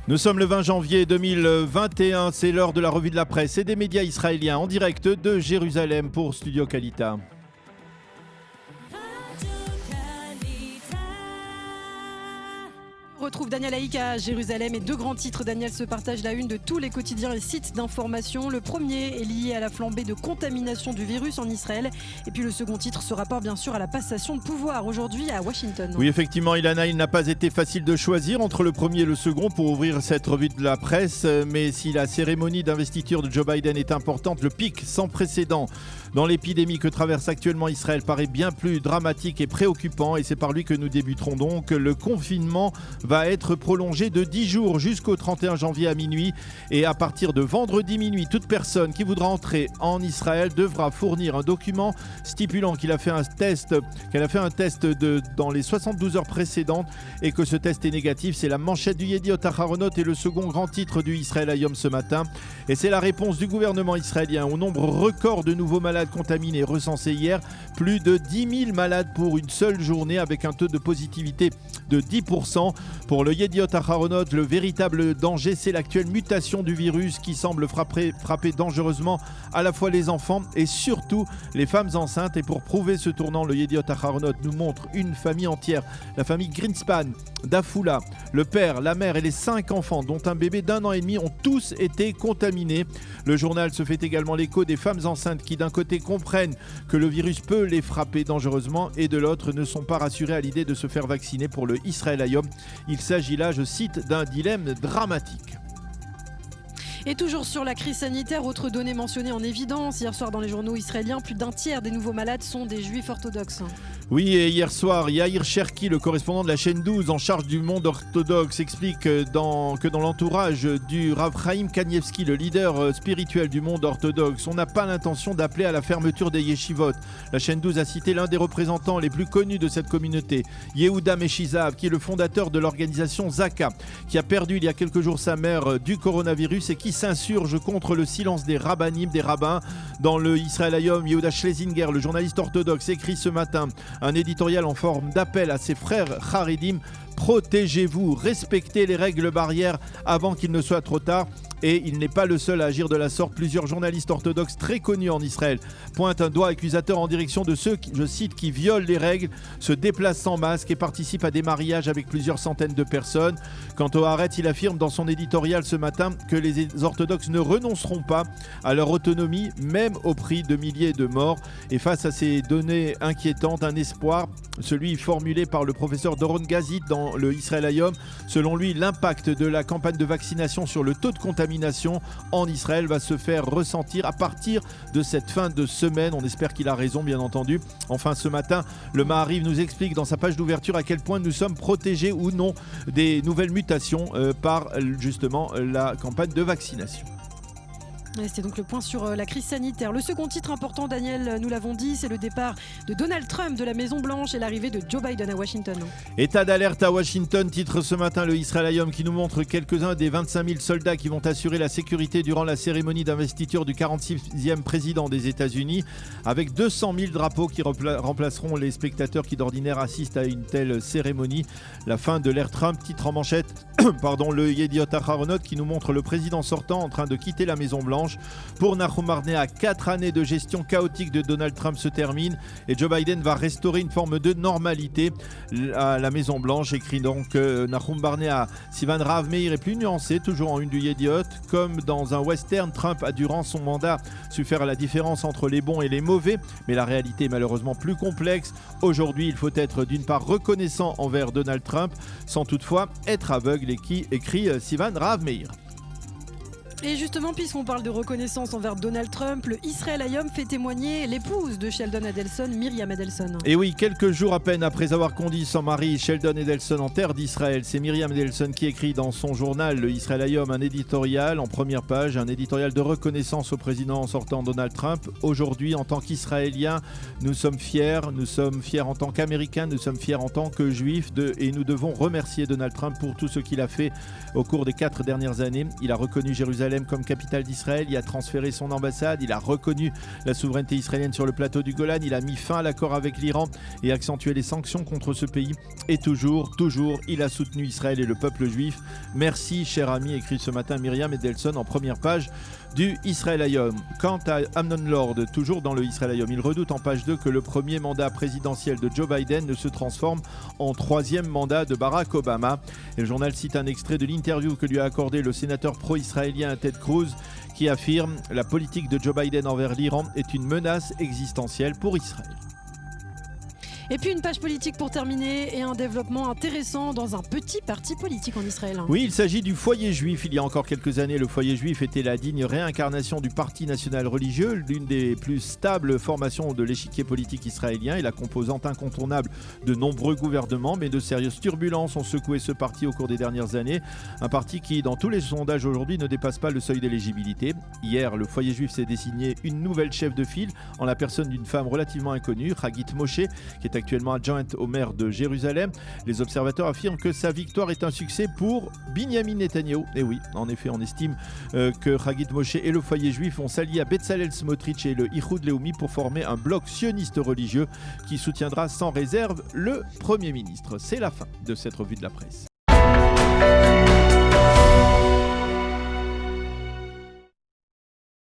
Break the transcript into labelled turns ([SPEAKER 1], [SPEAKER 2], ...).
[SPEAKER 1] Nous sommes le 20 janvier 2021, c'est l'heure de la revue de la presse et des médias israéliens en direct de Jérusalem pour Studio Kalita.
[SPEAKER 2] On retrouve Daniel Haïk à Jérusalem et deux grands titres. Daniel se partage la une de tous les quotidiens et sites d'information. Le premier est lié à la flambée de contamination du virus en Israël. Et puis le second titre se rapporte bien sûr à la passation de pouvoir aujourd'hui à Washington.
[SPEAKER 1] Oui, effectivement, Ilana, il n'a pas été facile de choisir entre le premier et le second pour ouvrir cette revue de la presse. Mais si la cérémonie d'investiture de Joe Biden est importante, le pic sans précédent dans l'épidémie que traverse actuellement Israël paraît bien plus dramatique et préoccupant. Et c'est par lui que nous débuterons donc. Le confinement va être prolongé de 10 jours jusqu'au 31 janvier à minuit. Et à partir de vendredi minuit, toute personne qui voudra entrer en Israël devra fournir un document stipulant qu'elle a fait un test dans les 72 heures précédentes et que ce test est négatif. C'est la manchette du Yediot Aharonot et le second grand titre du Israël Hayom ce matin. Et c'est la réponse du gouvernement israélien au nombre record de nouveaux malades contaminés recensés hier. Plus de 10 000 malades pour une seule journée avec un taux de positivité de 10%. Pour le Yediot Aharonot, le véritable danger, c'est l'actuelle mutation du virus qui semble frapper dangereusement à la fois les enfants et surtout les femmes enceintes. Et pour prouver ce tournant, le Yediot Aharonot nous montre une famille entière, la famille Greenspan d'Afula. Le père, la mère et les 5 enfants, dont un bébé d'1 an et demi, ont tous été contaminés. Le journal se fait également l'écho des femmes enceintes qui d'un côté comprennent que le virus peut les frapper dangereusement et de l'autre ne sont pas rassurées à l'idée de se faire vacciner pour le Israël Hayom. Il s'agit là, je cite, d'un dilemme dramatique.
[SPEAKER 2] Et toujours sur la crise sanitaire, autre donnée mentionnée en évidence. Hier soir dans les journaux israéliens, plus d'un tiers des nouveaux malades sont des juifs orthodoxes.
[SPEAKER 1] Oui, et hier soir, Yair Cherki, le correspondant de la chaîne 12 en charge du monde orthodoxe, explique que dans l'entourage du Rav Chaim Kanievski, le leader spirituel du monde orthodoxe, on n'a pas l'intention d'appeler à la fermeture des yeshivot. La chaîne 12 a cité l'un des représentants les plus connus de cette communauté, Yehuda Meshizav, qui est le fondateur de l'organisation Zaka, qui a perdu il y a quelques jours sa mère du coronavirus et qui s'insurge contre le silence des rabbinim, des rabbins. Dans le Israël Hayom, Yehuda Schlesinger, le journaliste orthodoxe, écrit ce matin un éditorial en forme d'appel à ses frères Haredim. Protégez-vous, respectez les règles barrières avant qu'il ne soit trop tard. Et il n'est pas le seul à agir de la sorte. Plusieurs journalistes orthodoxes très connus en Israël pointent un doigt accusateur en direction de ceux, je cite, qui violent les règles, se déplacent sans masque et participent à des mariages avec plusieurs centaines de personnes. Quant au Haaretz, il affirme dans son éditorial ce matin que les orthodoxes ne renonceront pas à leur autonomie, même au prix de milliers de morts. Et face à ces données inquiétantes, un espoir, celui formulé par le professeur Doron Gazit dans le Israël Hayom. Selon lui, l'impact de la campagne de vaccination sur le taux de contamination en Israël va se faire ressentir à partir de cette fin de semaine. On espère qu'il a raison, bien entendu. Enfin, ce matin, le Maariv nous explique dans sa page d'ouverture à quel point nous sommes protégés ou non des nouvelles mutations par justement la campagne de vaccination.
[SPEAKER 2] C'est donc le point sur la crise sanitaire. Le second titre important, Daniel, nous l'avons dit, c'est le départ de Donald Trump de la Maison Blanche et l'arrivée de Joe Biden à Washington.
[SPEAKER 1] État d'alerte à Washington, titre ce matin le Israël Hayom qui nous montre quelques-uns des 25 000 soldats qui vont assurer la sécurité durant la cérémonie d'investiture du 46e président des États-Unis, avec 200 000 drapeaux qui remplaceront les spectateurs qui d'ordinaire assistent à une telle cérémonie. La fin de l'ère Trump, titre en manchette, le Yediot Aharonot qui nous montre le président sortant en train de quitter la Maison Blanche. Pour Nahum Barnea, 4 années de gestion chaotique de Donald Trump se terminent et Joe Biden va restaurer une forme de normalité à la Maison Blanche, écrit donc Nahum Barnea. Sivan Rav Meir est plus nuancé, toujours en une du Yediot. Comme dans un western, Trump a durant son mandat su faire la différence entre les bons et les mauvais, mais la réalité est malheureusement plus complexe. Aujourd'hui, il faut être d'une part reconnaissant envers Donald Trump, sans toutefois être aveugle, et qui écrit Sivan Rav Meir.
[SPEAKER 2] Et justement, puisqu'on parle de reconnaissance envers Donald Trump, le Israël Hayom fait témoigner l'épouse de Sheldon Adelson, Myriam Adelson.
[SPEAKER 1] Et oui, quelques jours à peine après avoir conduit son mari Sheldon Adelson en terre d'Israël, c'est Myriam Adelson qui écrit dans son journal, le Israël Hayom, un éditorial en première page, un éditorial de reconnaissance au président sortant Donald Trump. Aujourd'hui, en tant qu'Israéliens, nous sommes fiers en tant qu'Américains, nous sommes fiers en tant que Juifs et nous devons remercier Donald Trump pour tout ce qu'il a fait au cours des 4 dernières années. Il a reconnu Jérusalem Jérusalem comme capitale d'Israël, y a transféré son ambassade, il a reconnu la souveraineté israélienne sur le plateau du Golan, il a mis fin à l'accord avec l'Iran et accentué les sanctions contre ce pays. Et toujours, il a soutenu Israël et le peuple juif. Merci, cher ami, écrit ce matin Myriam Edelson en première page du Israel Hayom. Quant à Amnon Lord, toujours dans le Israel Hayom, il redoute en page 2 que le premier mandat présidentiel de Joe Biden ne se transforme en troisième mandat de Barack Obama. Et le journal cite un extrait de l'interview que lui a accordé le sénateur pro-israélien Ted Cruz, qui affirme « La politique de Joe Biden envers l'Iran est une menace existentielle pour Israël ».
[SPEAKER 2] Et puis une page politique pour terminer et un développement intéressant dans un petit parti politique en Israël.
[SPEAKER 1] Oui, il s'agit du Foyer Juif. Il y a encore quelques années, le Foyer Juif était la digne réincarnation du Parti national religieux, l'une des plus stables formations de l'échiquier politique israélien et la composante incontournable de nombreux gouvernements, mais de sérieuses turbulences ont secoué ce parti au cours des dernières années. Un parti qui, dans tous les sondages aujourd'hui, ne dépasse pas le seuil d'éligibilité. Hier, le Foyer Juif s'est désigné une nouvelle chef de file en la personne d'une femme relativement inconnue, Hagit Moshe, qui est actuellement adjointe au maire de Jérusalem. Les observateurs affirment que sa victoire est un succès pour Binyamin Netanyahou. Et oui, en effet, on estime que Hagit Moshe et le Foyer Juif vont s'allier à Betzalel Smotrich et le Ichud Leumi pour former un bloc sioniste religieux qui soutiendra sans réserve le Premier ministre. C'est la fin de cette revue de la presse.